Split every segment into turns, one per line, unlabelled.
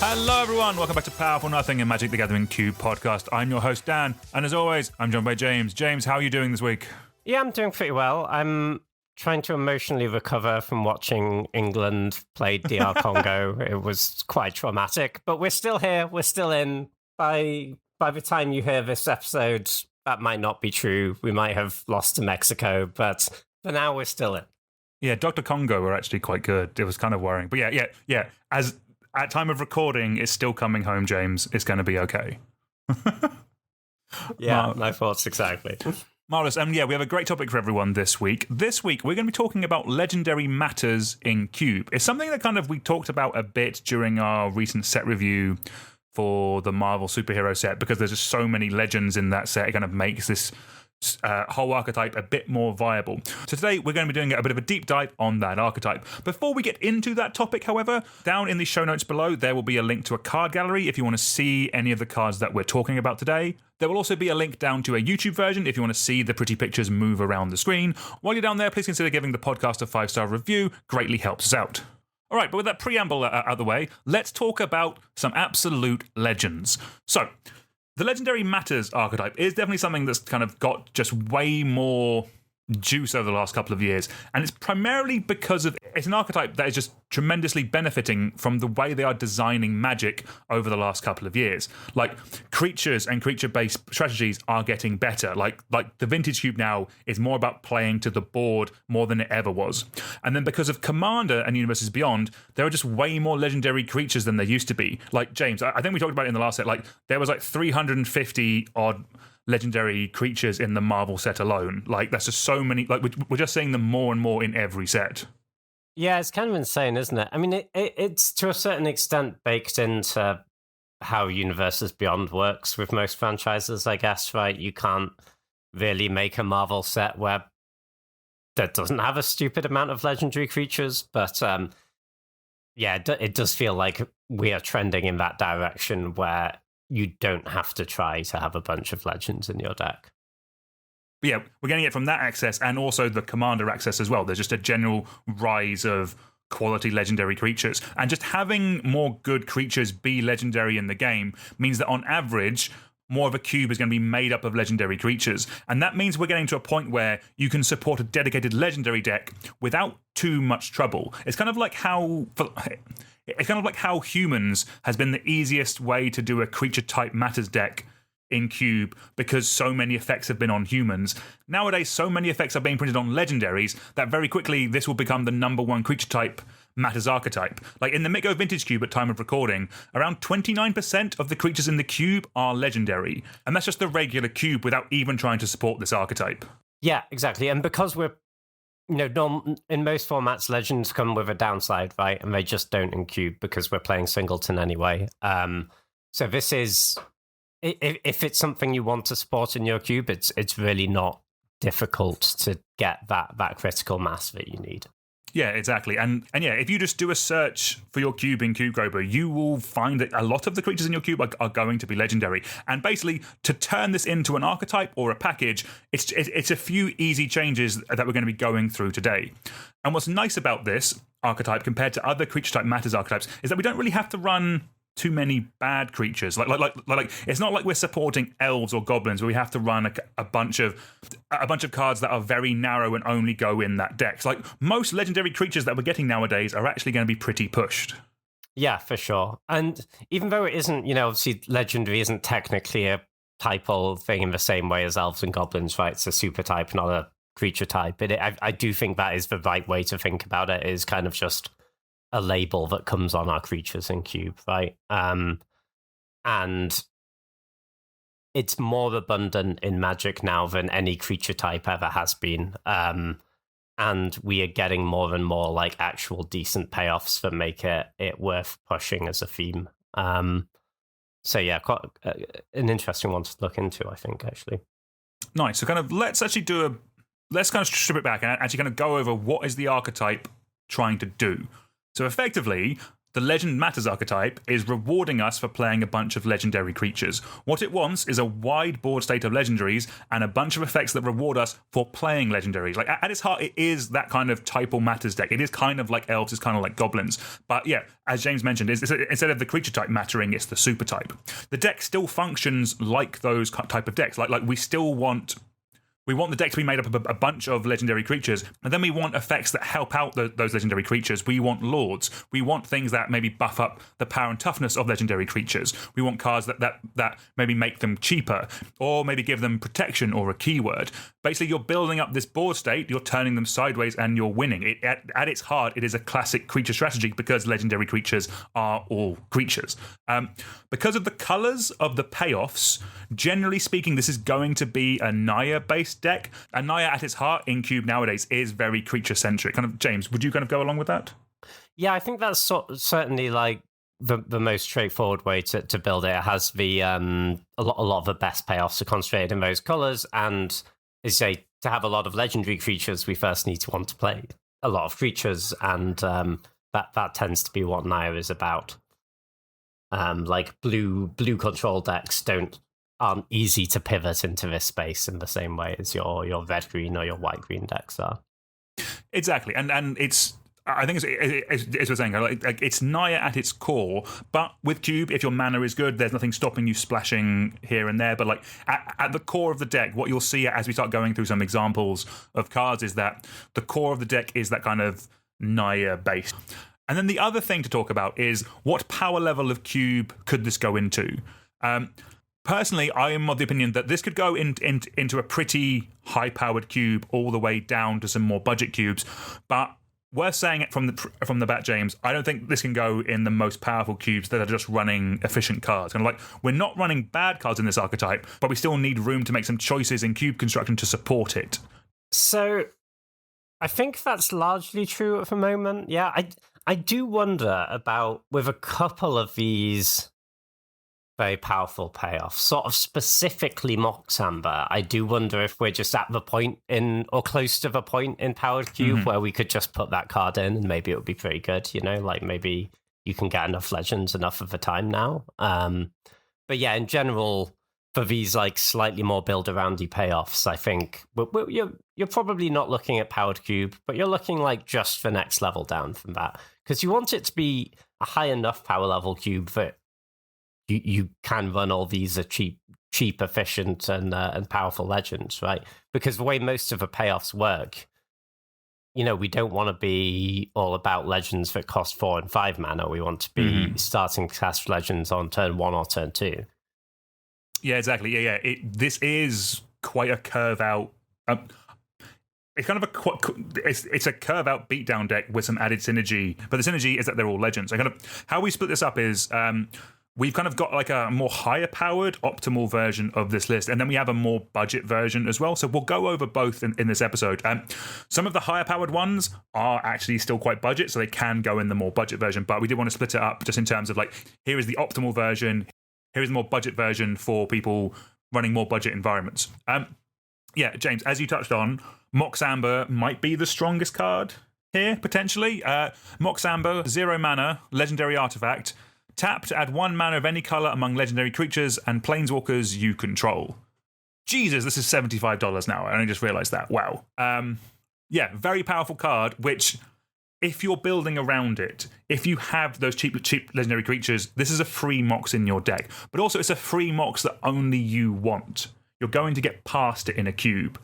Hello everyone, welcome back to Powerful Nothing and Magic the Gathering Cube podcast. I'm your host Dan, and as always, I'm joined by James. James, how are you doing this week?
Yeah, I'm doing pretty well. I'm trying to emotionally recover from watching England play DR Congo. It was quite traumatic, but we're still here. We're still in. By the time you hear this episode, that might not be true. We might have lost to Mexico, but for now, we're still in.
Yeah, Dr. Congo were actually quite good. It was kind of worrying. But yeah. As at time of recording, it's still coming home, James. It's going to be okay.
Yeah, my thoughts exactly.
Marvelous. We have a great topic for everyone this week. This week, we're going to be talking about legendary matters in Cube. It's something that we talked about a bit during our recent set review for the Marvel superhero set, because there's just so many legends in that set. It kind of makes this whole archetype a bit more viable. So today we're going to be doing a bit of a deep dive on that archetype. Before we get into that topic, however, down in the show notes below there will be a link to a card gallery if you want to see any of the cards that we're talking about today. There will also be a link down to a YouTube version if you want to see the pretty pictures move around the screen. While you're down there, please consider giving the podcast a 5-star review. Greatly helps us out. All right, but with that preamble out of the way, let's talk about some absolute legends. So, the Legendary Matters archetype is definitely something that's kind of got just way more juice over the last couple of years. And it's primarily because it's an archetype that is just tremendously benefiting from the way they are designing Magic over the last couple of years. Like, creatures and creature-based strategies are getting better. Like the Vintage Cube now is more about playing to the board more than it ever was. And then because of Commander and Universes Beyond, there are just way more legendary creatures than there used to be. Like, James, I think we talked about it in the last set, there was 350 odd legendary creatures in the Marvel set alone. That's just so many. We're just seeing them more and more in every set.
Yeah, it's kind of insane, isn't it? I mean, it's to a certain extent baked into how Universes Beyond works with most franchises, I guess, right? You can't really make a Marvel set that doesn't have a stupid amount of legendary creatures, but it does feel like we are trending in that direction where you don't have to try to have a bunch of legends in your deck.
But yeah, we're getting it from that access and also the Commander access as well. There's just a general rise of quality legendary creatures. And just having more good creatures be legendary in the game means that on average, more of a cube is going to be made up of legendary creatures. And that means we're getting to a point where you can support a dedicated legendary deck without too much trouble. It's kind of like how Humans has been the easiest way to do a creature type matters deck in Cube because so many effects have been on humans. Nowadays, so many effects are being printed on legendaries that very quickly this will become the number one creature type matters archetype. Like in the Mitgo Vintage Cube at time of recording, around 29% of the creatures in the cube are legendary. And that's just the regular cube without even trying to support this archetype.
Yeah, exactly. And because we're in most formats, legends come with a downside, right? And they just don't in Cube because we're playing Singleton anyway. So this is, if it's something you want to support in your Cube, it's really not difficult to get that critical mass that you need.
Yeah, exactly. And yeah, if you just do a search for your cube in CubeGrober, you will find that a lot of the creatures in your cube are going to be legendary. And basically, to turn this into an archetype or a package, it's a few easy changes that we're going to be going through today. And what's nice about this archetype compared to other creature type matters archetypes is that we don't really have to run too many bad creatures. Like it's not like we're supporting elves or goblins where we have to run a bunch of cards that are very narrow and only go in that deck. So, most legendary creatures that we're getting nowadays are actually going to be pretty pushed.
Yeah, for sure. And even though it isn't, obviously legendary isn't technically a typal thing in the same way as elves and goblins, right? It's a super type, not a creature type. But I do think that is the right way to think about it, is kind of just a label that comes on our creatures in Cube, right? And it's more abundant in Magic now than any creature type ever has been. And we are getting more and more actual decent payoffs that make it worth pushing as a theme. So yeah, quite an interesting one to look into, I think, actually.
Nice. So let's kind of strip it back and actually kind of go over what is the archetype trying to do. So effectively, The Legend Matters archetype is rewarding us for playing a bunch of legendary creatures. What it wants is a wide board state of legendaries and a bunch of effects that reward us for playing legendaries. Like, at its heart, it is that kind of typal matters deck. It is kind of like elves, it's kind of like goblins. But yeah, as James mentioned, instead of the creature type mattering, it's the super type. The deck still functions like those type of decks. Like we still want... We want the deck to be made up of a bunch of legendary creatures, and then we want effects that help out those legendary creatures. We want lords. We want things that maybe buff up the power and toughness of legendary creatures. We want cards that maybe make them cheaper, or maybe give them protection or a keyword. Basically, you're building up this board state, you're turning them sideways, and you're winning. At its heart, it is a classic creature strategy because legendary creatures are all creatures. Because of the colors of the payoffs, generally speaking, this is going to be a Naya-based deck. And Naya, at its heart, in Cube nowadays, is very creature-centric. Kind of, James, would you kind of go along with that?
Yeah, I think that's certainly like the most straightforward way to build it. It has the a lot of the best payoffs are concentrated in those colors, and as you say, to have a lot of legendary creatures, we first need to want to play a lot of creatures, and that tends to be what Naya is about. Like blue control decks aren't easy to pivot into this space in the same way as your red-green or your white-green decks are.
Exactly, and it's... I think it's we're saying, like it's Naya at its core, but with Cube, if your mana is good, there's nothing stopping you splashing here and there. But like at the core of the deck, what you'll see as we start going through some examples of cards is that the core of the deck is that kind of Naya base. And then the other thing to talk about is what power level of Cube could this go into? Personally, I am of the opinion that this could go into a pretty high-powered cube all the way down to some more budget cubes, but worth saying it from the bat, James, I don't think this can go in the most powerful cubes that are just running efficient cards. And like, we're not running bad cards in this archetype, but we still need room to make some choices in cube construction to support it.
So I think that's largely true at the moment. Yeah, I do wonder about, with a couple of these very powerful payoffs, sort of specifically Mox Amber, I do wonder if we're just at the point in, or close to the point in Powered Cube where we could just put that card in and maybe it would be pretty good, you know, like maybe you can get enough legends enough of the time now. But yeah, in general, for these like slightly more build-aroundy payoffs, I think you're probably not looking at Powered Cube, but you're looking like just the next level down from that, because you want it to be a high enough power level cube that you can run all these cheap, efficient, and powerful legends, right? Because the way most of the payoffs work, you know, we don't want to be all about legends that cost 4 and 5 mana. We want to be starting to cast legends on turn 1 or turn 2.
Yeah, exactly. Yeah. This is quite a curve out. It's kind of it's a curve out beatdown deck with some added synergy, but the synergy is that they're all legends. And kind of how we split this up is. We've kind of got like a more higher powered optimal version of this list, and then we have a more budget version as well. So we'll go over both in this episode. Some of the higher powered ones are actually still quite budget, so they can go in the more budget version, but we did want to split it up just in terms of like, here is the optimal version, here is the more budget version for people running more budget environments. Yeah, James, as you touched on, Mox Amber might be the strongest card here, potentially. Mox Amber, 0 mana, legendary artifact. Tap to add 1 mana of any colour among legendary creatures and planeswalkers you control. Jesus, this is $75 now. I only just realised that. Wow. Yeah, very powerful card, which, if you're building around it, if you have those cheap legendary creatures, this is a free Mox in your deck. But also, it's a free Mox that only you want. You're going to get past it in a cube.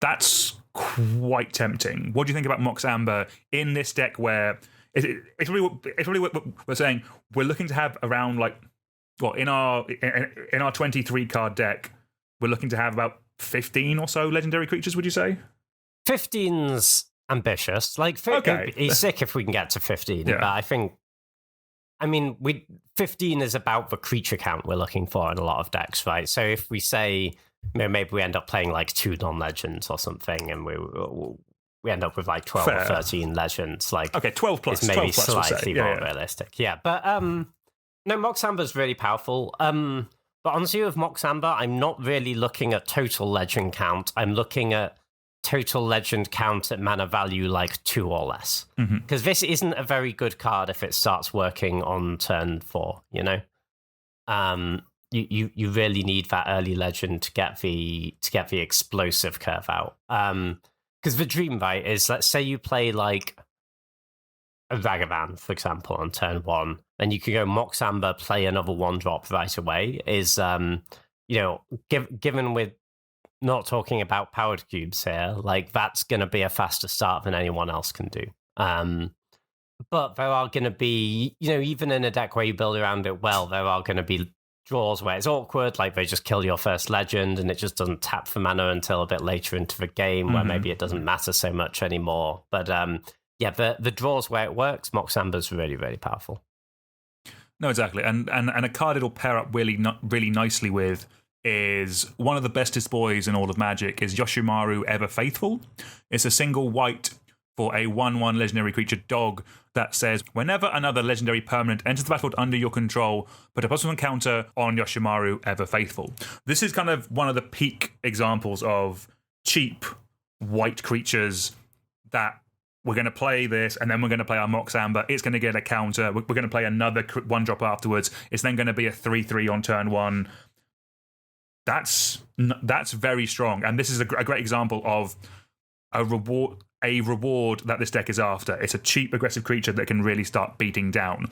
That's quite tempting. What do you think about Mox Amber in this deck where... It's really what we're saying. We're looking to have around like, well, in our 23 card deck, we're looking to have about 15 or so legendary creatures. Would you say
15's ambitious? Like, okay, he's sick if we can get to 15. Yeah. But I mean, 15 is about the creature count we're looking for in a lot of decks, right? So if we say, you know, maybe we end up playing like 2 non-legends or something, and we end up with like 12 or 13 legends. Like, okay,
12 plus.
It's maybe
12 plus,
slightly more realistic. Yeah, but no, Mox Amber's really powerful. But honestly, with Mox Amber, I'm not really looking at total legend count. I'm looking at total legend count at mana value like 2 or less. Because this isn't a very good card if it starts working on turn 4, you know? You really need that early legend to get the explosive curve out. Because the dream, right, is, let's say you play like a Ragavan, for example, on turn 1, then you could go Mox Amber, play another 1-drop right away. Is given with not talking about powered cubes here, like that's going to be a faster start than anyone else can do. But there are going to be, even in a deck where you build around it well, there are going to be draws where it's awkward, like they just kill your first legend and it just doesn't tap for mana until a bit later into the game, where maybe it doesn't matter so much anymore. But the draws where it works, Mox Amber's really, really powerful.
No, exactly. And a card it'll pair up really nicely with is one of the bestest boys in all of Magic is Yoshimaru Ever Faithful. It's a single white for a 1/1 legendary creature dog that says, whenever another legendary permanent enters the battlefield under your control, put a +1 counter on Yoshimaru Ever Faithful. This is kind of one of the peak examples of cheap white creatures that we're going to play this, and then we're going to play our Mox Amber. It's going to get a counter. We're going to play another 1-drop afterwards. It's then going to be a 3/3 on turn 1. That's very strong, and this is a great example of a reward that this deck is after. It's a cheap, aggressive creature that can really start beating down.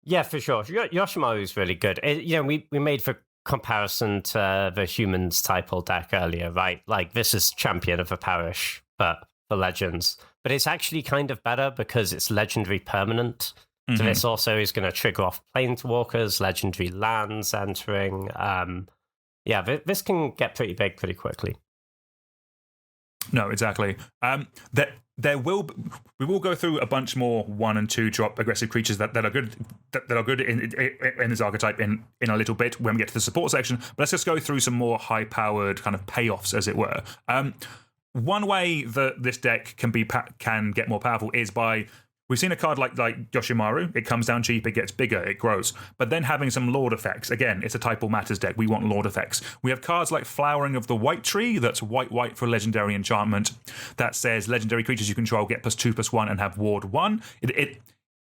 Yeah, for sure. Yoshimaru is really good. We made the comparison to the Humans Typal deck earlier, right? Like, this is Champion of the Parish, but for Legends. But it's actually kind of better because it's legendary permanent. So this also is going to trigger off Planeswalkers, legendary lands entering. This can get pretty big pretty quickly.
No, exactly. We will go through a bunch more 1- and 2-drop aggressive creatures that are good in this archetype in a little bit when we get to the support section. But let's just go through some more high-powered kind of payoffs, as it were. One way that this deck can get more powerful is by, we've seen a card like Yoshimaru. It comes down cheap, it gets bigger, it grows. But then having some Lord effects. Again, it's a Typal Matters deck. We want Lord effects. We have cards like Flowering of the White Tree. That's white for legendary enchantment. That says legendary creatures you control get +2/+1 and have Ward 1.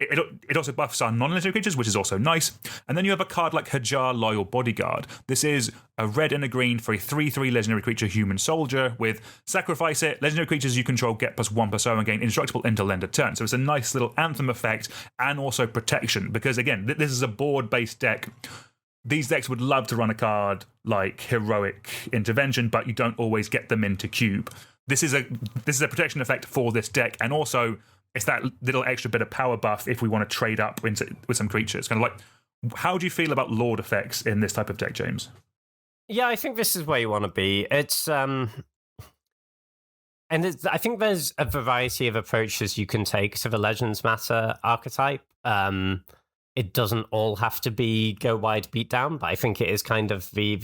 It also buffs our non-legendary creatures, which is also nice. And then you have a card like Hajar Loyal Bodyguard. This is a red and a green for a 3/3 legendary creature human soldier with sacrifice it. Legendary creatures you control get +1/+0 and gain indestructible until end of turn. So it's a nice little anthem effect and also protection. Because again, this is a board-based deck. These decks would love to run a card like Heroic Intervention, but you don't always get them into cube. This is a protection effect for this deck, and also it's that little extra bit of power buff if we want to trade up with some creatures. Kind of like, how do you feel about Lord effects in this type of deck, James?
Yeah, I think this is where you want to be. It's I think there's a variety of approaches you can take to the Legends Matter archetype. It doesn't all have to be go wide beatdown, but I think it is kind of the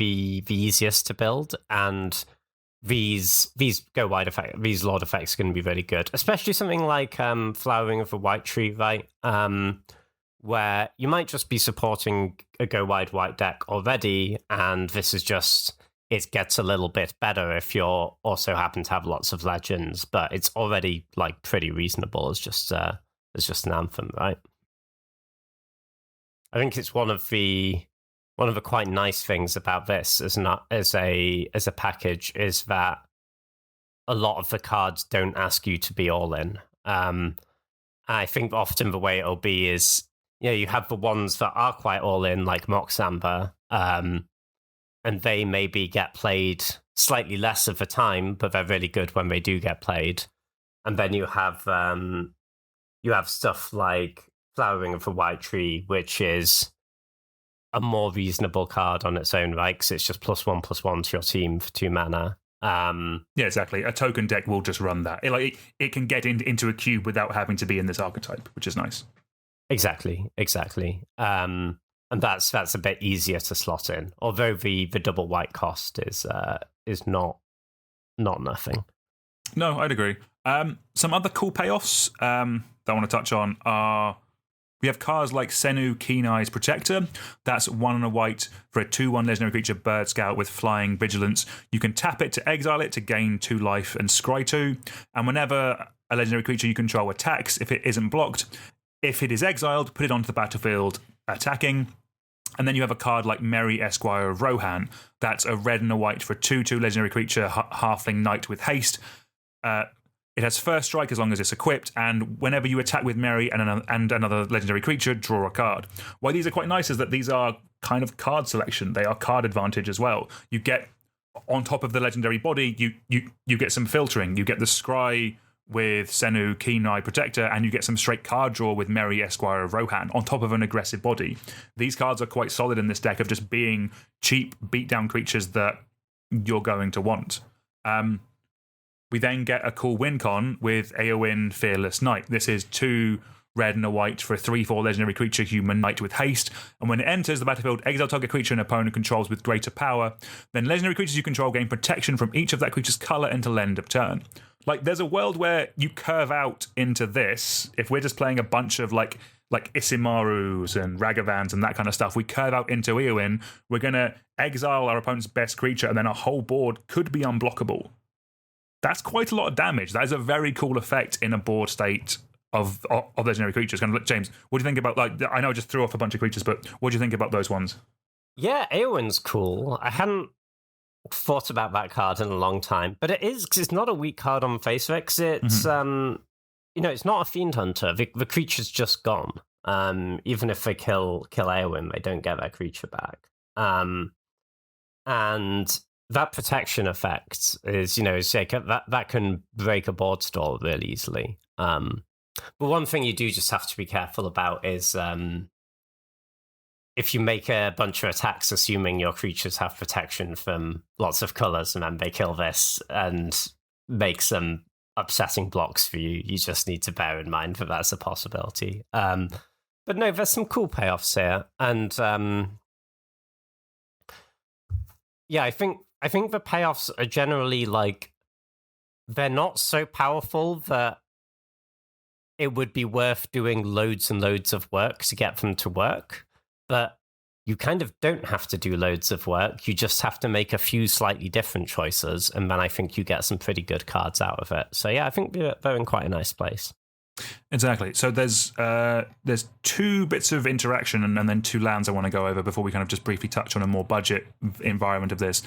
easiest to build, and these go wide effect, these Lord effects are going to be really good, especially something like Flowering of the White Tree, right? Where you might just be supporting a go wide white deck already, and this is just, it gets a little bit better if you're also happen to have lots of legends, but it's already like pretty reasonable as just an anthem, right? I think it's one of the quite nice things about this as a package is that a lot of the cards don't ask you to be all in. I think often the way it'll be is, you have the ones that are quite all in, like Mox Amber, and they maybe get played slightly less of the time, but they're really good when they do get played. And then you have stuff like Flowering of the White Tree, which is a more reasonable card on its own, right? Because it's just +1/+1 to your team for 2 mana.
Yeah, exactly. A token deck will just run that. It can get into a cube without having to be in this archetype, which is nice.
Exactly. And that's a bit easier to slot in, although the double white cost is not nothing.
No, I'd agree. Some other cool payoffs that I want to touch on are We have cards like Senu, Keen Eye's Protector. That's 1 and a white for a 2/1 legendary creature, Bird Scout with Flying Vigilance. You can tap it to exile it to gain 2 life and scry 2. And whenever a legendary creature you control attacks, if it isn't blocked, if it is exiled, put it onto the battlefield attacking. And then you have a card like Merry Esquire of Rohan. That's a red and a white for a 2/2 legendary creature, Halfling Knight with haste. It has first strike as long as it's equipped, and whenever you attack with Merry and another legendary creature, draw a card. Why these are quite nice is that these are kind of card selection. They are card advantage as well. You get, on top of the legendary body, you get some filtering. You get the scry with Senu, Keen Eye Protector, and you get some straight card draw with Merry Esquire of Rohan on top of an aggressive body. These cards are quite solid in this deck of just being cheap beatdown creatures that you're going to want. We then get a cool win con with Eowyn Fearless Knight. This is 2 red and a white for a 3/4 legendary creature, human knight with haste. And when it enters the battlefield, exile target creature an opponent controls with greater power. Then legendary creatures you control gain protection from each of that creature's color until end of turn. Like, there's a world where you curve out into this. If we're just playing a bunch of like Isimarus and Ragavans and that kind of stuff, we curve out into Eowyn. We're going to exile our opponent's best creature, and then our whole board could be unblockable. That's quite a lot of damage. That is a very cool effect in a board state of legendary creatures. Kind of, James, what do you think about, like, I know I just threw off a bunch of creatures, but what do you think about those ones?
Yeah, Eowyn's cool. I hadn't thought about that card in a long time, but it is, because it's not a weak card on face of it, 'cause it's, it's not a Fiend Hunter. The creature's just gone. Even if they kill Eowyn, they don't get that creature back. And that protection effect is, that can break a board stall really easily. But one thing you do just have to be careful about is if you make a bunch of attacks assuming your creatures have protection from lots of colors, and then they kill this and make some upsetting blocks for you, you just need to bear in mind that that's a possibility. But no, there's some cool payoffs here. And yeah, I think the payoffs are generally, like, they're not so powerful that it would be worth doing loads and loads of work to get them to work. But you kind of don't have to do loads of work. You just have to make a few slightly different choices, and then I think you get some pretty good cards out of it. So yeah, I think they're in quite a nice place.
Exactly. So there's 2 bits of interaction and then 2 lands I want to go over before we kind of just briefly touch on a more budget environment of this.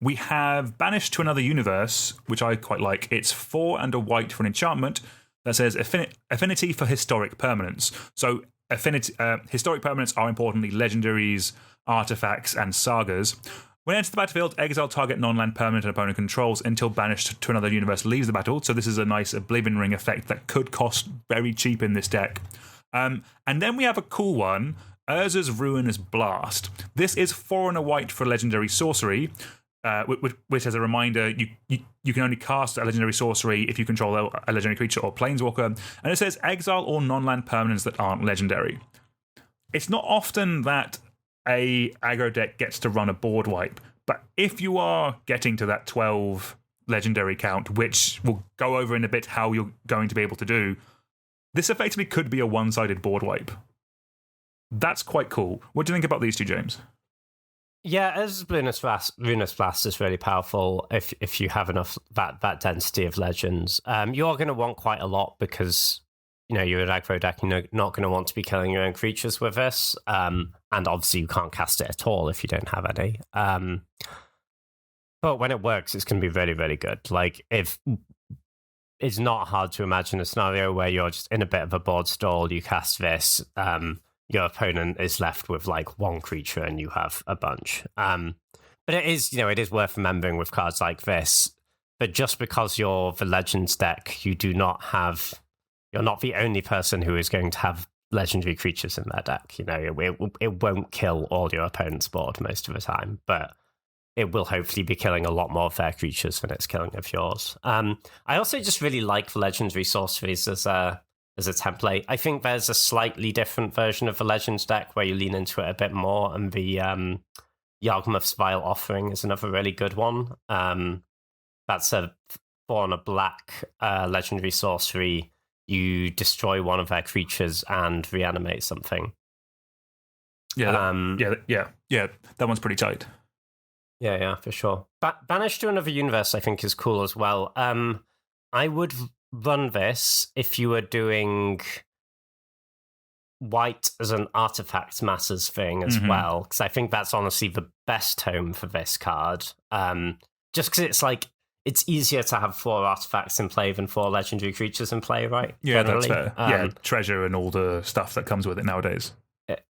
We have Banished to Another Universe, which I quite like. It's 4 and a white for an enchantment that says affinity for historic permanents. So historic permanents are importantly legendaries, artifacts, and sagas. When it enters the battlefield, exile target non-land permanent an opponent controls until Banished to Another Universe leaves the battle. So this is a nice Oblivion Ring effect that could cost very cheap in this deck. And then we have a cool one, Urza's Ruinous Blast. This is 4 and a white for legendary sorcery, which, as a reminder, you can only cast a legendary sorcery if you control a legendary creature or planeswalker. And it says exile all non-land permanents that aren't legendary. It's not often that a aggro deck gets to run a board wipe, but if you are getting to that 12 legendary count, which we'll go over in a bit how you're going to be able to do, this effectively could be a one-sided board wipe. That's quite cool. What do you think about these 2, James?
Yeah, as Ruinous Blast is really powerful if you have enough that density of legends. You are going to want quite a lot because you're an aggro deck. You're not going to want to be killing your own creatures with this, and obviously you can't cast it at all if you don't have any. But when it works, it's going to be really, really good. Like, if it's not hard to imagine a scenario where you're just in a bit of a board stall, you cast this. Your opponent is left with like 1 creature and you have a bunch. But it is, it is worth remembering with cards like this that just because you're the Legends deck, you're not the only person who is going to have legendary creatures in their deck. It won't kill all your opponent's board most of the time, but it will hopefully be killing a lot more of their creatures than it's killing of yours. I also just really like the legendary sorceries as a template. I think there's a slightly different version of the Legends deck where you lean into it a bit more, and the Yawgmoth's Vile Offering is another really good one. That's a 4 and a black legendary sorcery. you destroy one of their creatures and reanimate something.
Yeah, that one's pretty tight.
Yeah, for sure. Banish to Another Universe, I think, is cool as well. I would run this if you were doing white as an artifact matters thing as well, because I think that's honestly the best home for this card. Just because it's like, it's easier to have 4 artifacts in play than 4 legendary creatures in play, right?
Yeah,
Generally.
that's fair. Treasure and all the stuff that comes with it nowadays.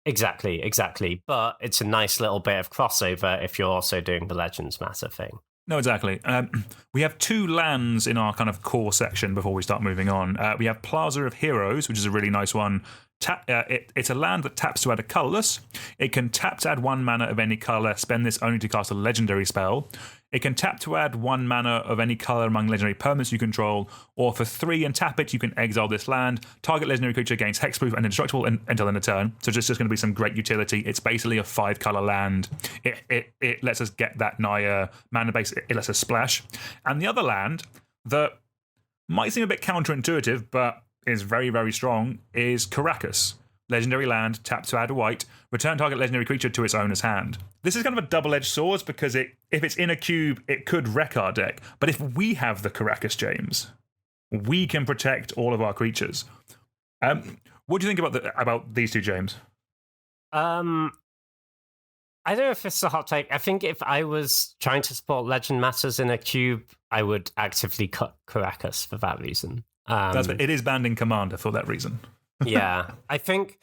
Exactly. But it's a nice little bit of crossover if you're also doing the Legends Matter thing.
No, exactly. We have 2 lands in our kind of core section before we start moving on. We have Plaza of Heroes, which is a really nice one. It's a land that taps to add a colourless. It can tap to add 1 mana of any colour, spend this only to cast a legendary spell. It can tap to add 1 mana of any colour among legendary permanents you control, or for 3 and tap it, you can exile this land. Target legendary creature gains hexproof and indestructible until end of turn. So just going to be some great utility. It's basically a 5-colour land. It lets us get that Naya mana base. It lets us splash. And the other land that might seem a bit counterintuitive, but is very, very strong, is Caracas. Legendary land, tap to add a white, return target legendary creature to its owner's hand. This is kind of a double-edged sword because if it's in a cube, it could wreck our deck. But if we have the Caracas, James, we can protect all of our creatures. What do you think about these 2, James?
I don't know if it's a hot take. I think if I was trying to support Legend Matters in a cube, I would actively cut Caracas for that reason.
It is banned in Commander for that reason.
Yeah, I think,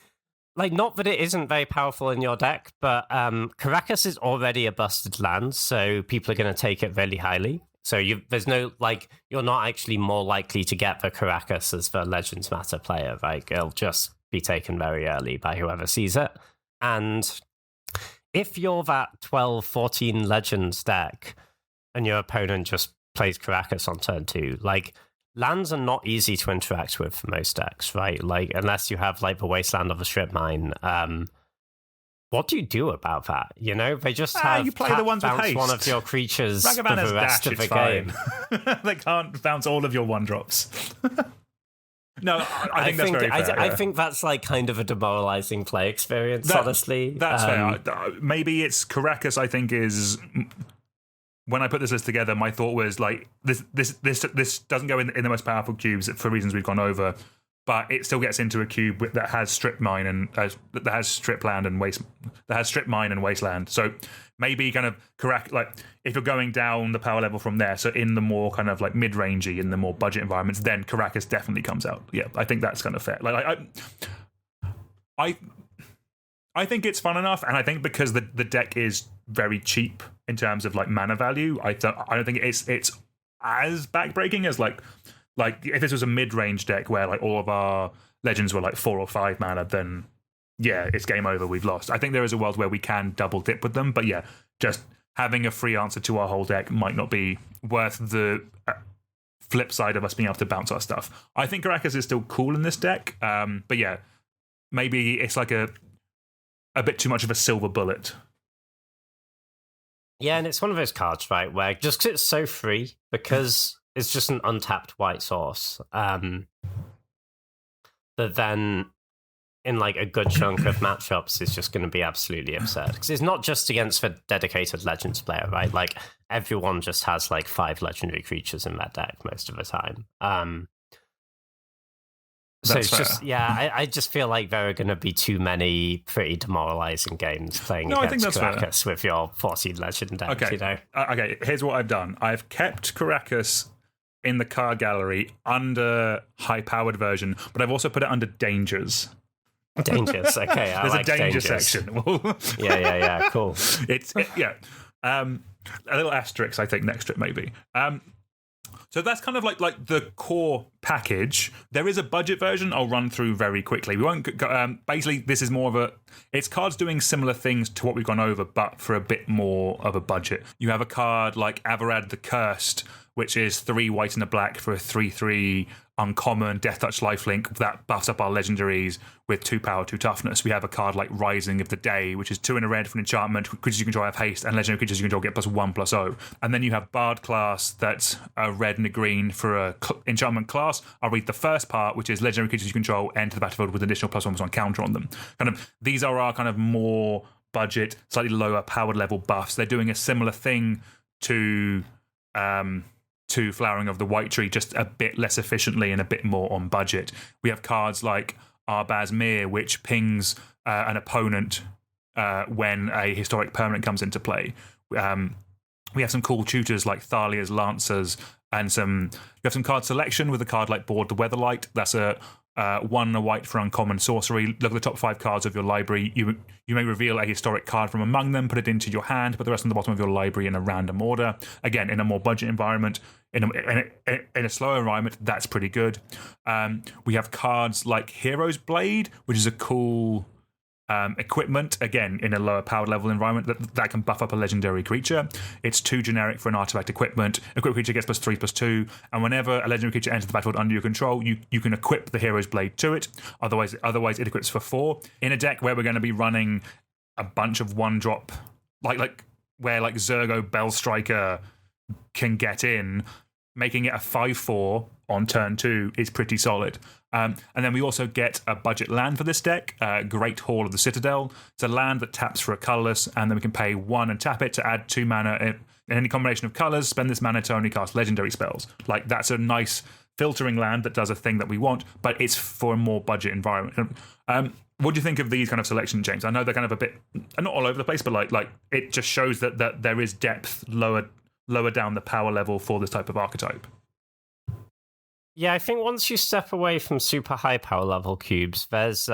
like, not that it isn't very powerful in your deck, but Caracas is already a busted land, so people are going to take it really highly. So there's no, like, you're not actually more likely to get the Caracas as the Legends Matter player, right? It'll just be taken very early by whoever sees it. And if you're that 12, 14 Legends deck, and your opponent just plays Caracas on turn 2, like, lands are not easy to interact with for most decks, right? Like, unless you have, like, the Wasteland of a Strip Mine. What do you do about that? You know, they just have
you play the ones with
bounce
haste.
one of your creatures for
Ragavan has
the rest
dash,
of the
it's
game.
fine. They can't bounce all of your 1-drops. No, I think that's very fair.
I think that's, like, kind of a demoralizing play experience, honestly.
That's fair. Maybe it's Caracas, I think, is... When I put this list together, my thought was like this doesn't go in the most powerful cubes for reasons we've gone over, but it still gets into a cube that has strip mine and that has strip land and strip mine and wasteland. So maybe kind of correct, like if you're going down the power level from there, so in the more kind of like mid-rangey, in the more budget environments, then Caracas definitely comes out. Yeah, I think that's kind of fair. Like I think it's fun enough, and I think because the deck is very cheap in terms of like mana value, I don't think it's as backbreaking as like if this was a mid-range deck where like all of our legends were like 4 or 5 mana, then yeah, it's game over, we've lost. I think there is a world where we can double dip with them, but yeah, just having a free answer to our whole deck might not be worth the flip side of us being able to bounce our stuff. I think Caracas is still cool in this deck, but yeah, maybe it's like a bit too much of a silver bullet.
Yeah, and it's one of those cards, right, where just because it's so free, because it's just an untapped white source, that then in like a good chunk of matchups is just going to be absolutely absurd. Because it's not just against the dedicated Legends player, right? Like everyone just has like 5 legendary creatures in that deck most of the time. So it's just, yeah, I just feel like there are going to be too many pretty demoralizing games playing against Caracas with your 14 legend deck,
okay.
You know?
Okay, here's what I've done. I've kept Caracas in the card gallery under high-powered version, but I've also put it under dangers.
Dangers, okay.
There's
like
a danger
dangers.
section.
Yeah, cool.
Yeah. A little asterisk, I think, next to it, maybe. So that's kind of like the core package. There is a budget version I'll run through very quickly. We won't go, basically, this is more of it's cards doing similar things to what we've gone over, but for a bit more of a budget. You have a card like Avarad the Cursed, which is 3 white and a black for a 3/3 uncommon Death Touch lifelink that buffs up our legendaries with 2 power, 2 toughness. We have a card like Rising of the Day, which is 2 in a red for an enchantment. Creatures you control have haste, and legendary creatures you control get +1/+0. And then you have Bard class that's a red and a green for a enchantment class. I'll read the first part, which is legendary creatures you control enter the battlefield with an additional +1/+1 counter on them. These are our kind of more budget, slightly lower powered level buffs. They're doing a similar thing to Flowering of the White Tree, just a bit less efficiently and a bit more on budget. We have cards like Arbaz Mir, which pings an opponent when a historic permanent comes into play. We have some cool tutors like Thalia's Lancers, and you have some card selection with a card like Board the Weatherlight. That's a 1 and a white for uncommon sorcery. Look at the top 5 cards of your library. You may reveal a historic card from among them, put it into your hand, put the rest on the bottom of your library in a random order. Again, in a more budget environment, in a slower environment, that's pretty good. We have cards like Hero's Blade, which is a cool equipment, again, in a lower powered level environment that can buff up a legendary creature. It's 2 generic for an artifact equipment. Equipped creature gets +3/+2, and whenever a legendary creature enters the battlefield under your control, you can equip the Hero's Blade to it. Otherwise it equips for 4. In a deck where we're going to be running a bunch of 1-drop, like where like Zergo Bellstriker can get in, making it a 5/4 on turn 2 is pretty solid. And then we also get a budget land for this deck, Great Hall of the Citadel. It's a land that taps for a colourless, and then we can pay 1 and tap it to add 2 mana in any combination of colours, spend this mana to only cast legendary spells. Like, that's a nice filtering land that does a thing that we want, but it's for a more budget environment. What do you think of these kind of selection, James? I know they're kind of a bit, not all over the place, but like it just shows that there is depth lower down the power level for this type of archetype.
Yeah, I think once you step away from super high power level cubes, there's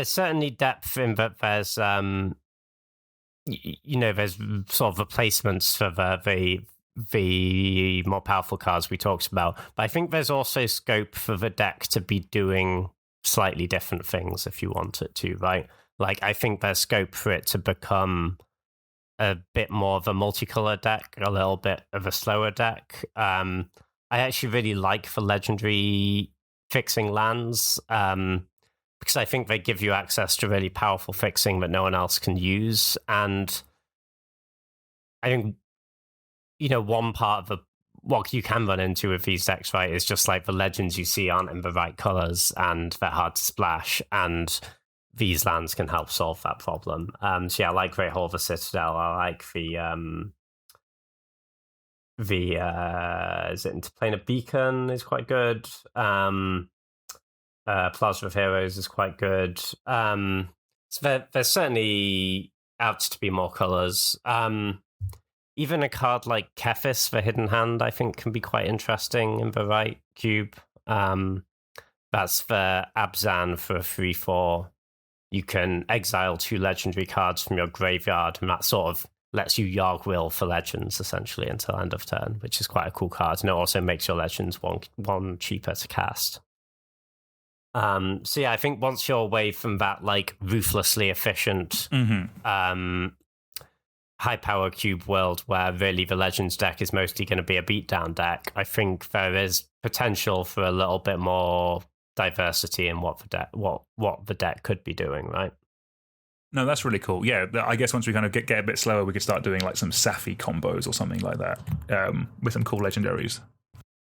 certainly depth in that there's there's sort of replacements for the more powerful cards we talked about. But I think there's also scope for the deck to be doing slightly different things if you want it to, right? Like, I think there's scope for it to become a bit more of a multicolor deck, a little bit of a slower deck. I actually really like the legendary fixing lands because I think they give you access to really powerful fixing that no one else can use. And I think, one part of what you can run into with these decks, right, is just like the legends you see aren't in the right colors and they're hard to splash. And these lands can help solve that problem. So yeah, I like Great Hall of the Citadel. I like is it Interplanar Beacon is quite good. Plaza of Heroes is quite good. So there's certainly out to be more colors. Even a card like Kefis, the Hidden Hand, I think can be quite interesting in the right cube. That's for Abzan for a 3/4. You can exile 2 legendary cards from your graveyard, and that sort of lets you Yarg Will for legends, essentially, until end of turn, which is quite a cool card. And it also makes your legends one cheaper to cast. So yeah, I think once you're away from that, like, ruthlessly efficient high-power cube world where really the Legends deck is mostly going to be a beatdown deck, I think there is potential for a little bit more diversity in what the deck could be doing, right?
No, that's really cool. Yeah, I guess once we kind of get a bit slower, we could start doing like some Safi combos or something like that with some cool legendaries.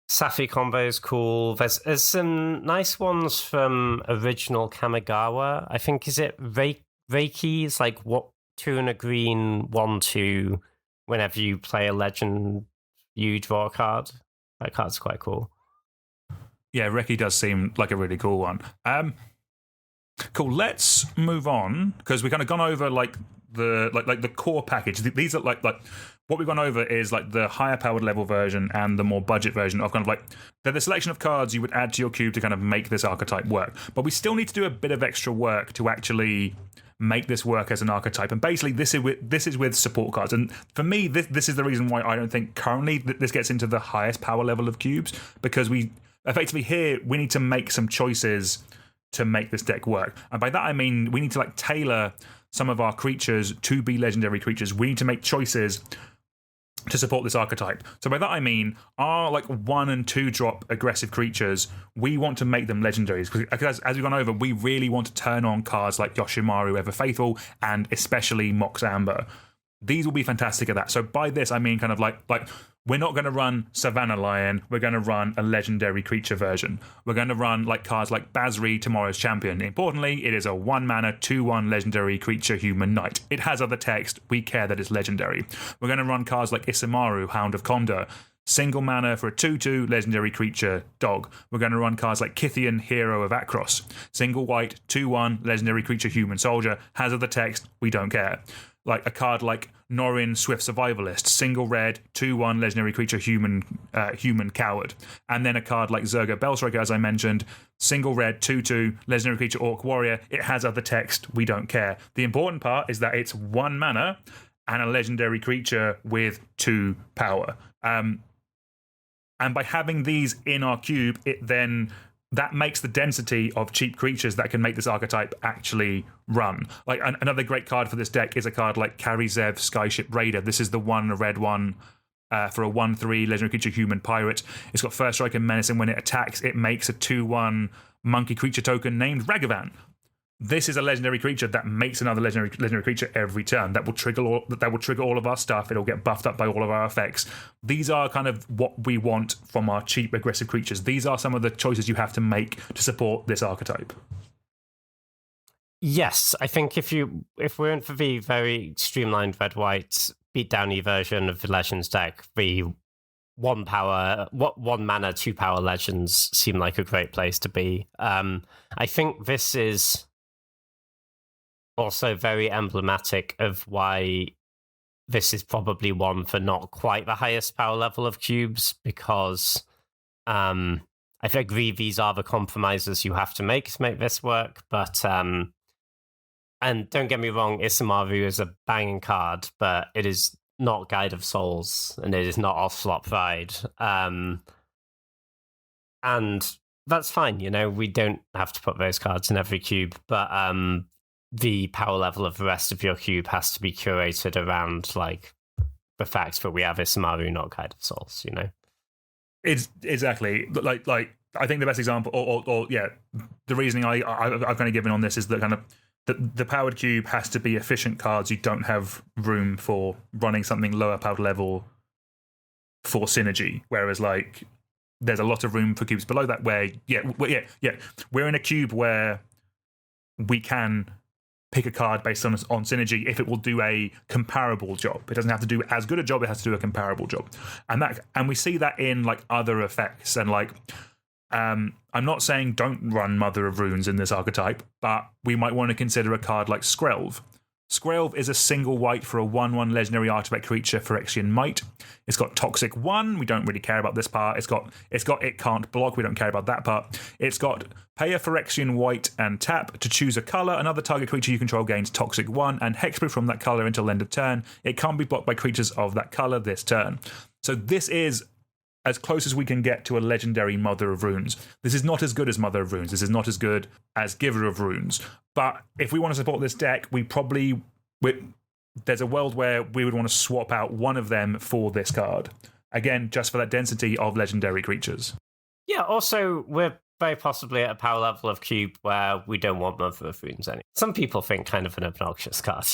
Safi combos, cool. There's some nice ones from original Kamigawa. I think, is it Reiki? It's like 2 and a green, 1/2. Whenever you play a legend, you draw a card. That card's quite cool.
Yeah, Reiki does seem like a really cool one. Cool. Let's move on because we've kind of gone over like the core package. These are like what we've gone over is like the higher powered level version and the more budget version of kind of like they're the selection of cards you would add to your cube to kind of make this archetype work. But we still need to do a bit of extra work to actually make this work as an archetype. And basically, this is with support cards. And for me, this is the reason why I don't think currently that this gets into the highest power level of cubes, because we effectively here we need to make some choices to make this deck work. And by that I mean we need to like tailor some of our creatures to be legendary creatures. We need to make choices to support this archetype. So by that I mean our like 1 and 2 drop aggressive creatures, we want to make them legendaries, because as we've gone over, we really want to turn on cards like Yoshimaru Ever Faithful and especially Mox Amber. These will be fantastic at that. So by this I mean kind of like we're not going to run Savannah Lion, we're going to run a legendary creature version. We're going to run like cards like Basri, Tomorrow's Champion. Importantly, it is a 1-mana, 2/1 legendary creature human knight. It has other text, we care that it's legendary. We're going to run cards like Isamaru, Hound of Konda. Single mana for a 2/2 legendary creature dog. We're going to run cards like Kithian, Hero of Akros. Single white, 2/1 legendary creature human soldier. Has other text, we don't care. Like a card like Norin, Swift Survivalist, single red, 2/1 legendary creature human coward. And then a card like Zerga Bellstriker, as I mentioned, single red, 2/2 legendary creature orc warrior. It has other text, we don't care. The important part is that it's 1 mana and a legendary creature with 2 power. And by having these in our cube, that makes the density of cheap creatures that can make this archetype actually run. Like another great card for this deck is a card like Karizev Skyship Raider. This is the 1 red 1 for a 1/3 legendary creature human pirate. It's got first strike and menace, and when it attacks, it makes a 2/1 monkey creature token named Ragavan. This is a legendary creature that makes another legendary creature every turn. That will trigger all of our stuff. It'll get buffed up by all of our effects. These are kind of what we want from our cheap aggressive creatures. These are some of the choices you have to make to support this archetype.
Yes, I think if we're in for the very streamlined red-white beatdowny version of the Legends deck, the 1 mana, 2 power Legends seem like a great place to be. I think this is also very emblematic of why this is probably one for not quite the highest power level of cubes, because I agree these are the compromises you have to make this work, but and don't get me wrong, Isamaru is a banging card, but it is not Guide of Souls, and it is not Ocelot Pride. And that's fine, we don't have to put those cards in every cube, but the power level of the rest of your cube has to be curated around like the fact that we have Isamaru, not Guide of Souls,
It's exactly like I think the best example, or the reasoning I've kind of given on this is that kind of the powered cube has to be efficient cards. You don't have room for running something lower powered level for synergy, whereas like there's a lot of room for cubes below that where we're in a cube where we can pick a card based on synergy if it will do a comparable job. It doesn't have to do as good a job, it has to do a comparable job. And we see that in like other effects. And like I'm not saying don't run Mother of Runes in this archetype, but we might want to consider a card like Skrelv. Skrelv is a single white for a 1/1 legendary artifact creature Phyrexian Might. It's got Toxic 1. We don't really care about this part. It's got It Can't Block. We don't care about that part. It's got pay a Phyrexian White and tap to choose a color. Another target creature you control gains Toxic 1 and hexproof from that color until end of turn. It can't be blocked by creatures of that color this turn. So this is as close as we can get to a legendary Mother of Runes. This is not as good as Mother of Runes. This is not as good as Giver of Runes. But if we want to support this deck, there's a world where we would want to swap out one of them for this card. Again, just for that density of legendary creatures.
Yeah, also, we're very possibly at a power level of cube where we don't want Mother of Runes anymore. Some people think kind of an obnoxious card,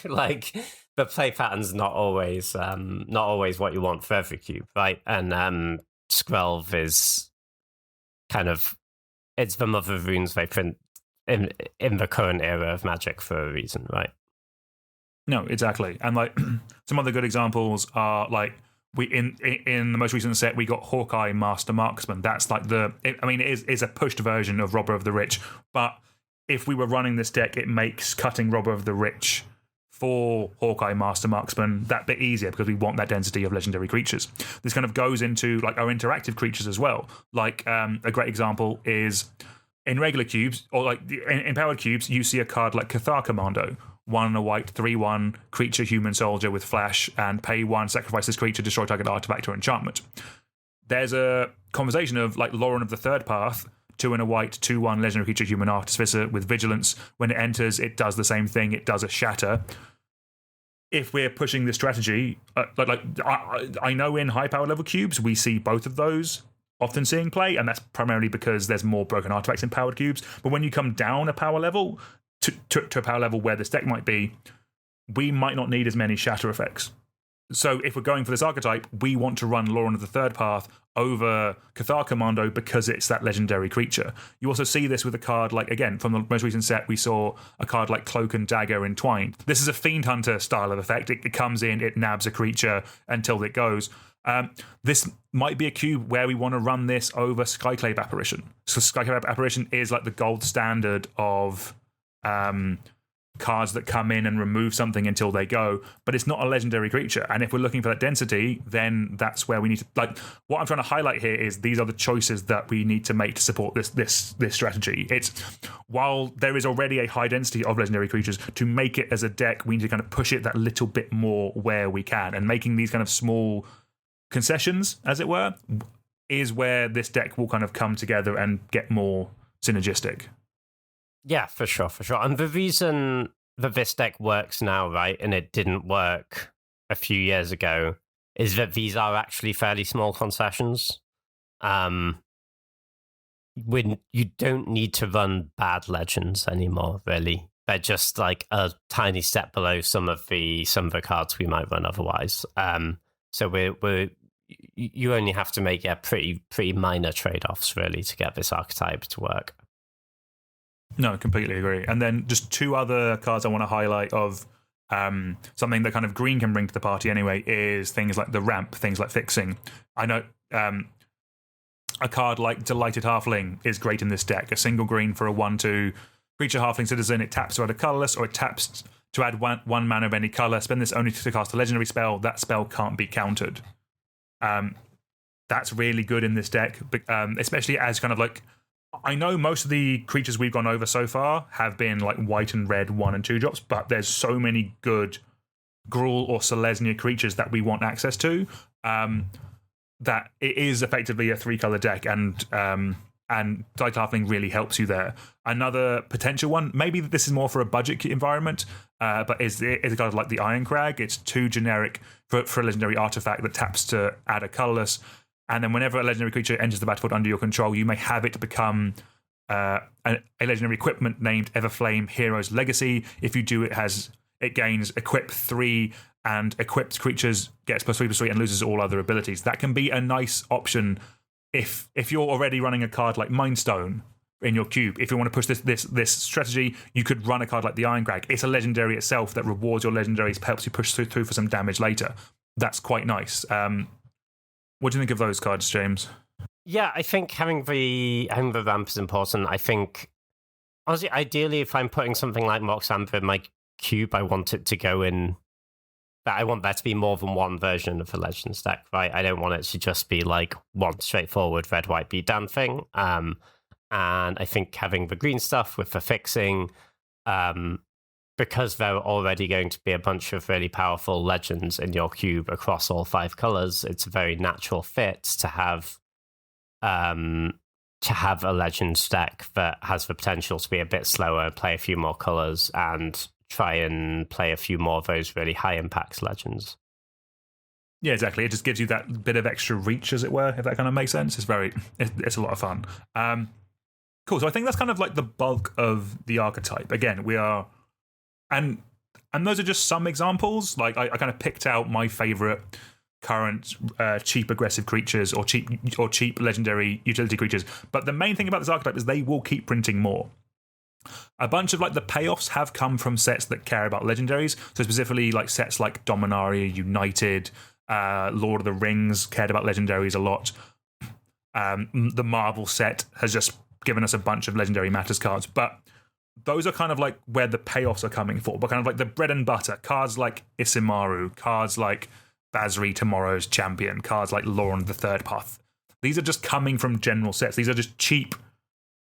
like the play pattern's not always what you want for every cube, right? And Skrelv is kind of, it's the Mother of Runes they print in the current era of Magic for a reason, right?
No, exactly. And like some other good examples are like we in the most recent set we got Hawkeye Master Marksman. That's like it is a pushed version of Robber of the Rich, but if we were running this deck, it makes cutting Robber of the Rich for Hawkeye Master Marksman that bit easier because we want that density of legendary creatures. This kind of goes into like our interactive creatures as well. Like a great example is in regular cubes or like in powered cubes, you see a card like Cathar Commando. 1 and a white, 3/1 creature human soldier with flash, and pay 1, sacrifice this creature, destroy target artifact or enchantment. There's a conversation of like Lauren of the Third Path, 2 and a white, 2/1 legendary creature human artificer with vigilance. When it enters, it does the same thing. It does a shatter. if we're pushing this strategy, I know in high power level cubes we see both of those often seeing play, and that's primarily because there's more broken artifacts in powered cubes. But when you come down a power level to a power level where this deck might be, we might not need as many shatter effects. So if we're going for this archetype, we want to run Lauren of the Third Path over Cathar Commando because it's that legendary creature. You also see this with a card like, again, from the most recent set, we saw a card like Cloak and Dagger Entwined. This is a Fiend Hunter style of effect. It comes in, it nabs a creature until it goes. This might be a cube where we want to run this over Skyclave Apparition. So Skyclave Apparition is like the gold standard of cards that come in and remove something until they go, but it's not a legendary creature. And if we're looking for that density, then that's where we need to, like, what I'm trying to highlight here is these are the choices that we need to make to support this strategy. It's, while there is already a high density of legendary creatures, to make it as a deck, we need to kind of push it that little bit more where we can, and making these kind of small concessions, as it were, is where this deck will kind of come together and get more synergistic.
Yeah, for sure. And the reason that this deck works now, right, and it didn't work a few years ago, is that these are actually fairly small concessions. When you don't need to run bad legends anymore, really. They're just like a tiny step below some of the cards we might run otherwise. So you only have to make pretty minor trade-offs, really, to get this archetype to work.
No, completely agree. And then just two other cards I want to highlight of something that kind of green can bring to the party anyway is things like the ramp, things like fixing. I know a card like Delighted Halfling is great in this deck. A single green for a 1/2 creature halfling citizen. It taps to add a colorless, or it taps to add one mana of any color. Spend this only to cast a legendary spell. That spell can't be countered. That's really good in this deck, especially as kind of like, I know most of the creatures we've gone over so far have been like white and red 1 and 2 drops, but there's so many good Gruul or Selesnya creatures that we want access to that it is effectively a 3-color deck, and Delighted Halfling really helps you there. Another potential one, maybe this is more for a budget environment, but is a card like the Iron Crag. It's 2 generic for a legendary artifact that taps to add a colorless. And then whenever a legendary creature enters the battlefield under your control, you may have it become a legendary equipment named Everflame Hero's Legacy. If you do, it gains Equip 3, and equipped creatures gets +3/+3 and loses all other abilities. That can be a nice option if you're already running a card like Mindstone in your cube. If you want to push this strategy, you could run a card like the Iron Crag. It's a legendary itself that rewards your legendaries, helps you push through for some damage later. That's quite nice. What do you think of those cards, James?
Yeah, I think having the ramp is important. I think, honestly, ideally, if I'm putting something like Moxamber in my cube, I want it to go in. I want there to be more than one version of the Legends deck, right? I don't want it to just be like one straightforward red, white, beat down thing. And I think having the green stuff with the fixing, because there are already going to be a bunch of really powerful legends in your cube across all 5 colors, it's a very natural fit to have a legends deck that has the potential to be a bit slower, play a few more colors, and try and play a few more of those really high impact legends.
Yeah, exactly. It just gives you that bit of extra reach, as it were, if that kind of makes sense. It's a lot of fun. Cool. So I think that's kind of like the bulk of the archetype. Again, we are. And those are just some examples. Like I kind of picked out my favorite current cheap aggressive creatures or cheap legendary utility creatures. But the main thing about this archetype is they will keep printing more. A bunch of like the payoffs have come from sets that care about legendaries. So specifically like sets like Dominaria, United, Lord of the Rings cared about legendaries a lot. The Marvel set has just given us a bunch of legendary matters cards, but those are kind of like where the payoffs are coming for, but kind of like the bread and butter cards like Isimaru, cards like Basri, Tomorrow's Champion, cards like Lauren of the Third Path. These are just coming from general sets. These are just cheap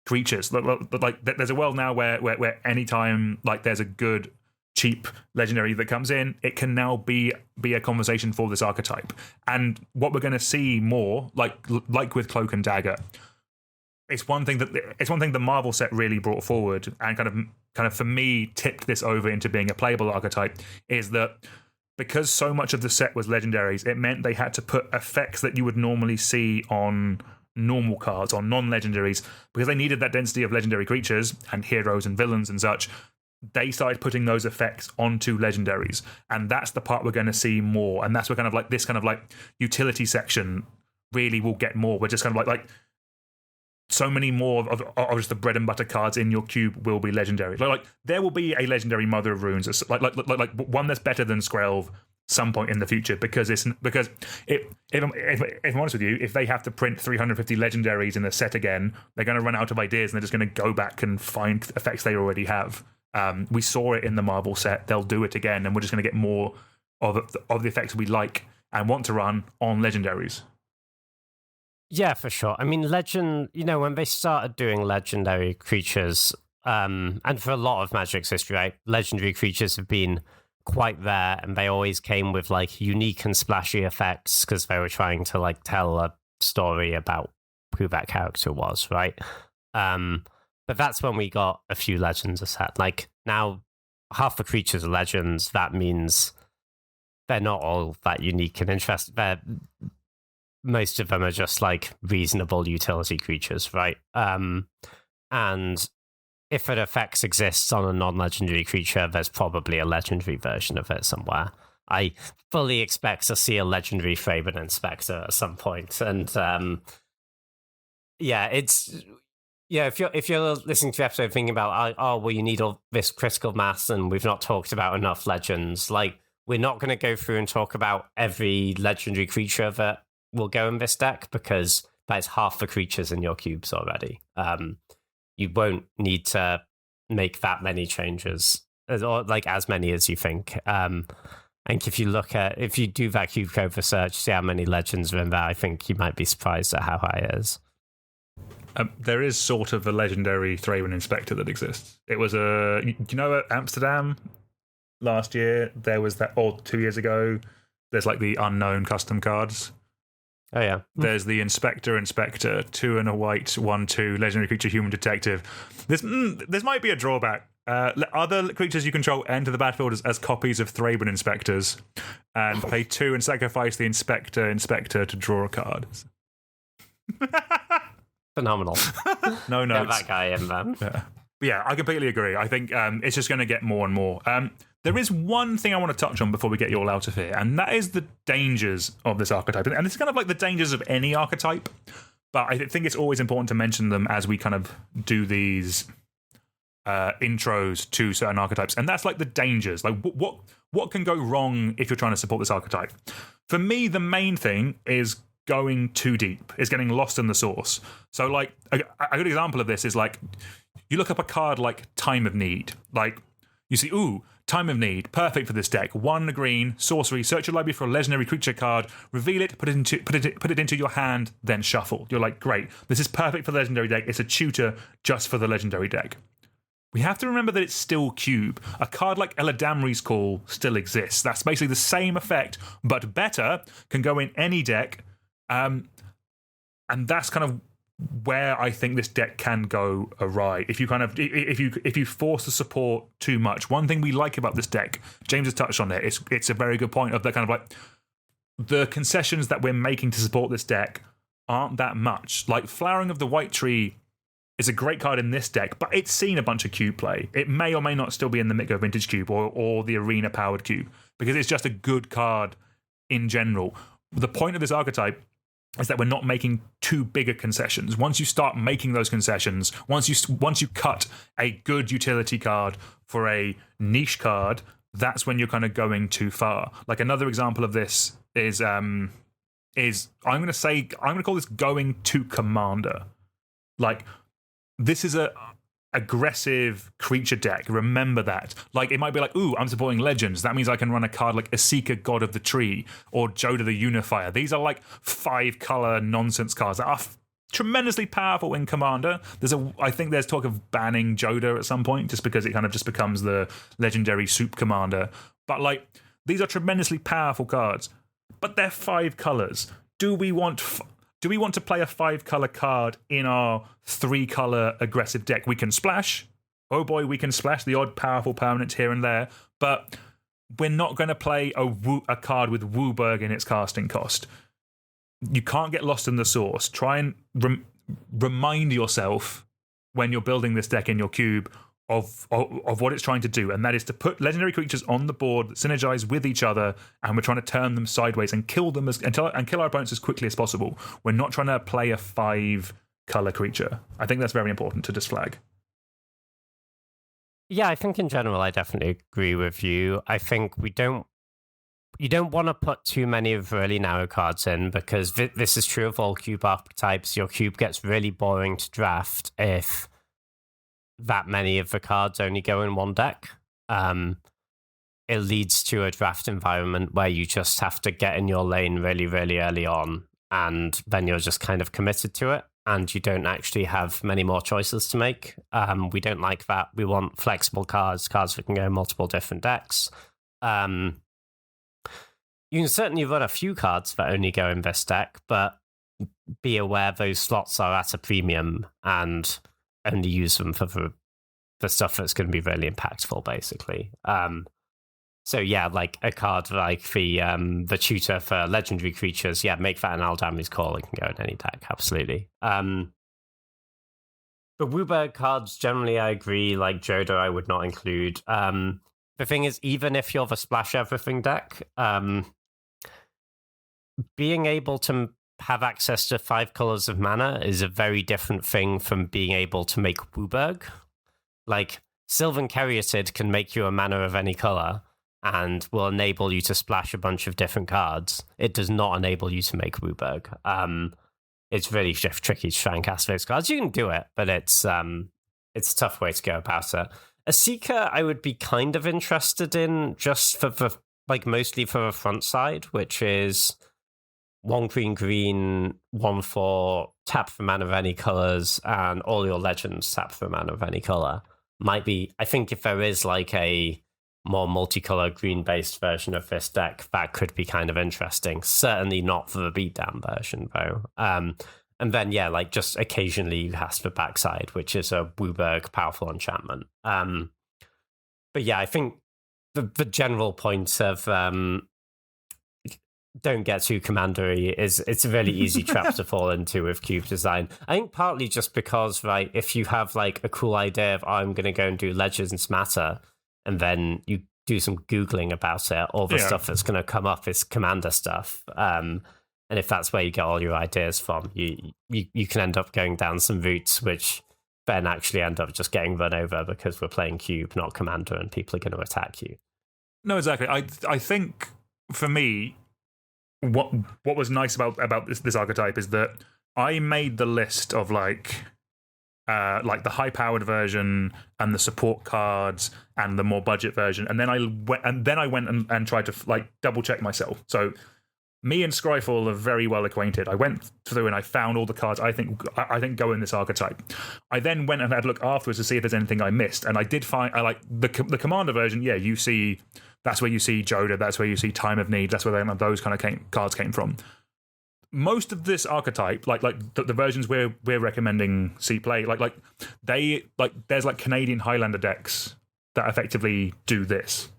creatures. Like there's a world now where anytime like there's a good cheap legendary that comes in, it can now be a conversation for this archetype. And what we're going to see more, like with Cloak and Dagger, it's one thing the Marvel set really brought forward and kind of for me tipped this over into being a playable archetype, is that because so much of the set was legendaries, it meant they had to put effects that you would normally see on normal cards, on non-legendaries, because they needed that density of legendary creatures and heroes and villains and such. They started putting those effects onto legendaries, and that's the part we're going to see more. And that's where kind of like this kind of like utility section really will get more. We're just kind of like so many more of just the bread and butter cards in your cube will be legendary. Like there will be a legendary Mother of Runes, like one that's better than Skrelv some point in the future, because if I'm honest with you, if they have to print 350 legendaries in the set again, they're going to run out of ideas and they're just going to go back and find effects they already have. We saw it in the Marvel set. They'll do it again, and we're just going to get more of the effects we like and want to run on legendaries.
Yeah, for sure. I mean, when they started doing legendary creatures, and for a lot of Magic's history, right, legendary creatures have been quite there, and they always came with like unique and splashy effects because they were trying to like tell a story about who that character was, right? But that's when we got a few legends a set. Like now, half the creatures are legends. That means they're not all that unique and interesting. Most of them are just like reasonable utility creatures, right? And if an effect exists on a non-legendary creature, there's probably a legendary version of it somewhere. I fully expect to see a legendary Thraben Inspector at some point. And if you're listening to the episode thinking about, you need all this critical mass and we've not talked about enough legends, like we're not going to go through and talk about every legendary creature that will go in this deck, because that is half the creatures in your cubes already. You won't need to make that many changes, or like as many as you think. And if you do that cube code research, see how many legends are in there, I think you might be surprised at how high it is.
There is sort of a legendary Thraben Inspector that exists. It was at Amsterdam last year, there was that, or 2 years ago, there's like the unknown custom cards.
Oh, yeah.
There's the Inspector, 2 and a white, 1/2, legendary creature, human detective. This might be a drawback. Other creatures you control enter the battlefield as copies of Thraben Inspectors, and pay 2 and sacrifice the Inspector to draw a card.
Phenomenal.
No notes.
Get that guy in, man.
Yeah. But yeah, I completely agree. I think it's just going to get more and more. There is one thing I want to touch on before we get you all out of here, and that is the dangers of this archetype. And it's kind of like the dangers of any archetype, but I think it's always important to mention them as we kind of do these intros to certain archetypes. And that's like the dangers. Like what can go wrong if you're trying to support this archetype? For me, the main thing is going too deep, is getting lost in the source. So like a good example of this is like you look up a card like Time of Need. Like you see, Time of Need, perfect for this deck. 1 green, sorcery, search your library for a legendary creature card, reveal it, put it into your hand, then shuffle. You're like, great, this is perfect for the legendary deck. It's a tutor just for the legendary deck. We have to remember that it's still cube. A card like Eladamri's Call still exists. That's basically the same effect, but better, can go in any deck. And that's kind of where I think this deck can go awry. If you force the support too much. One thing we like about this deck, James has touched on it, it's a very good point of that kind of like the concessions that we're making to support this deck aren't that much. Like Flowering of the White Tree is a great card in this deck, but it's seen a bunch of cube play. It may or may not still be in the Mitgo Vintage Cube or the Arena Powered Cube, because it's just a good card in general. The point of this archetype is that we're not making too big a concessions. Once you start making those concessions, once you cut a good utility card for a niche card, that's when you're kind of going too far. Like another example of this is I'm going to call this going to Commander. Like this is a aggressive creature deck. Remember that. Like it might be like, I'm supporting legends. That means I can run a card like Asika, God of the Tree, or Joda the Unifier. These are like 5-color nonsense cards that are tremendously powerful in Commander. I think there's talk of banning Joda at some point, just because it kind of just becomes the legendary soup commander. But like these are tremendously powerful cards, but they're 5 colors. Do we want to play a 5-color card in our 3-color aggressive deck? We can splash. Oh boy, we can splash the odd powerful permanent here and there. But we're not going to play a card with Wooburg in its casting cost. You can't get lost in the source. Try and remind yourself when you're building this deck in your cube of what it's trying to do, and that is to put legendary creatures on the board that synergize with each other, and we're trying to turn them sideways and kill them and kill our opponents as quickly as possible. We're not trying to play a 5-color creature. I think that's very important to just flag.
Yeah, I think in general I definitely agree with you. I think you don't want to put too many of really narrow cards in, because this is true of all cube archetypes. Your cube gets really boring to draft if that many of the cards only go in one deck. It leads to a draft environment where you just have to get in your lane really, really early on, and then you're just kind of committed to it, and you don't actually have many more choices to make. We don't like that. We want flexible cards that can go in multiple different decks. You can certainly run a few cards that only go in this deck, but be aware those slots are at a premium, and only use them for the stuff that's going to be really impactful, basically. So yeah, like a card like the tutor for legendary creatures, yeah, make that an Aldami's Call. It can go in any deck, absolutely. The Wooburg cards, generally, I agree. Like Jodo, I would not include. The thing is, even if you're the Splash Everything deck, being able to have access to 5 colors of mana is a very different thing from being able to make Wooburg. Like, Sylvan Caryatid can make you a mana of any color and will enable you to splash a bunch of different cards. It does not enable you to make Wooburg. It's really tricky to try and cast those cards. You can do it, but it's a tough way to go about it. A Seeker, I would be kind of interested in, just for the, like, mostly for the front side, which is 1 green, 1/4, tap for mana of any colors, and all your legends tap for mana of any color. Might be, I think if there is like a more multicolor green-based version of this deck, that could be kind of interesting. Certainly not for the beatdown version, though. And then, yeah, like just occasionally you cast the backside, which is a Wooburg powerful enchantment. But yeah, I think the general point of don't get too commandery it's a really easy trap to fall into with cube design. I think partly just because, right, if you have like a cool idea of, I'm going to go and do Legends Matter, and then you do some Googling about it, all the stuff that's going to come up is Commander stuff. And if that's where you get all your ideas from, you can end up going down some routes which then actually end up just getting run over because we're playing cube, not Commander, and people are going to attack you.
No, exactly. I think for me, what was nice about this archetype is that I made the list of like the high-powered version and the support cards and the more budget version, and then I went and tried to like double check myself. So me and Scryfall are very well acquainted. I went through and I found all the cards I think go in this archetype. I then went and had a look afterwards to see if there's anything I missed, and I did find I like the Commander version. Yeah, you see. That's where you see Joda, that's where you see Time of Need, that's where those kind of cards came from. Most of this archetype, like the versions we're recommending see play, there's like Canadian Highlander decks that effectively do this.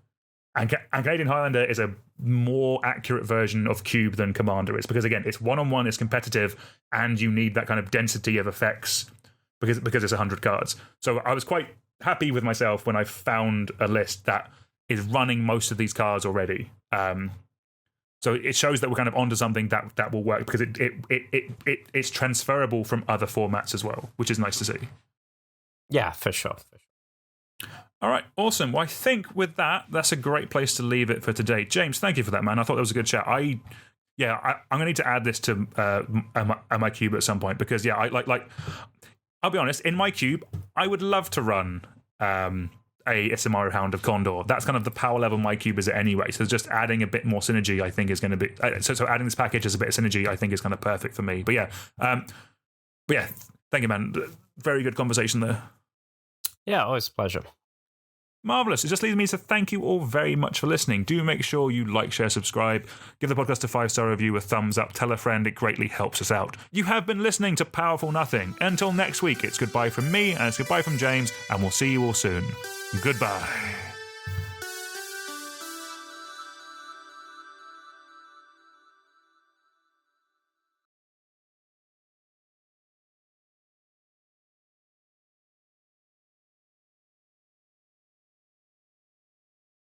And Canadian Highlander is a more accurate version of Cube than Commander is, because again, it's one-on-one, it's competitive, and you need that kind of density of effects because it's 100 cards. So I was quite happy with myself when I found a list that is running most of these cards already. So it shows that we're kind of onto something that will work, because it's transferable from other formats as well, which is nice to see.
Yeah, for sure.
All right, awesome. Well, I think with that's a great place to leave it for today. James, thank you for that, man. I thought that was a good chat. I'm going to need to add this to my cube at some point, because I like I'll be honest, in my cube, I would love to run a Isamaru Hound of Condor. That's kind of the power level my cube is at anyway. So just adding a bit more synergy, I think, is going to be so adding this package as a bit of synergy, I think, is kind of perfect for me. But yeah, thank you, man. Very good conversation there.
Yeah, always a pleasure.
Marvelous. It just leaves me to thank you all very much for listening. Do make sure you like, share, subscribe, give the podcast a 5-star review, a thumbs up, tell a friend. It greatly helps us out. You have been listening to Powerful Nothing. Until next week, it's goodbye from me, and it's goodbye from James, and we'll see you all soon. Goodbye.